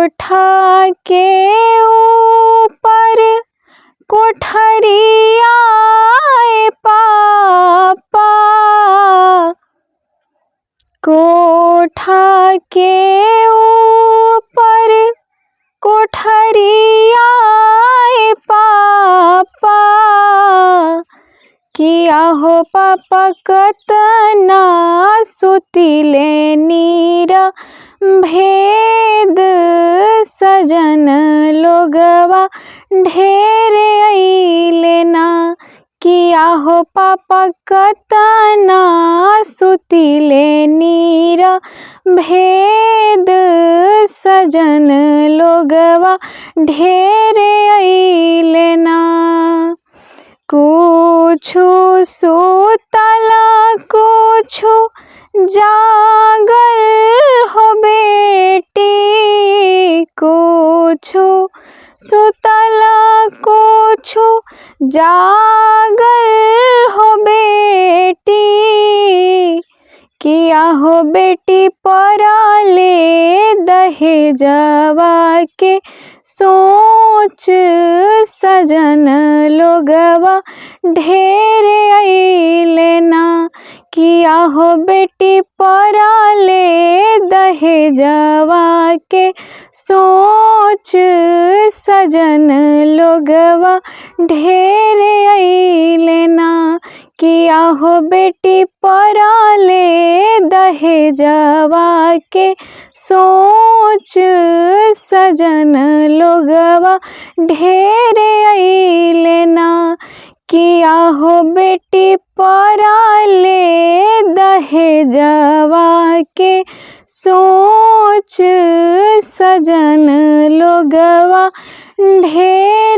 कोठा के ऊपर कोठरिया पापा, कोठा के ऊपर कोठरिया पापा, किया हो पापा कतना सुतिले नीर भेद, सजन लोगवा ढेरे अइले ना, किया हो पापा कतना सुतिले नीर भेद, सजन लोगवा ढेरे अइले ना। कुछु सुतल कुछु जागल हो बेटी, कुछु सुतल कुछु जागल हो बेटी, किया हो बेटी पराले दहेजवा के सोच, सजन लोगवा ढेरे अइले ना, किया हो बेटी पराले दहेजवा के सोच, सजन लोगवा ढेरे अइले ना, किया हो बेटी पराले दहेजवा के सोच, सजन लोगवा ढेरे अइले ना, किया हो बेटी पराले दहेजवा के सोच, सजन लोगवा ढेरे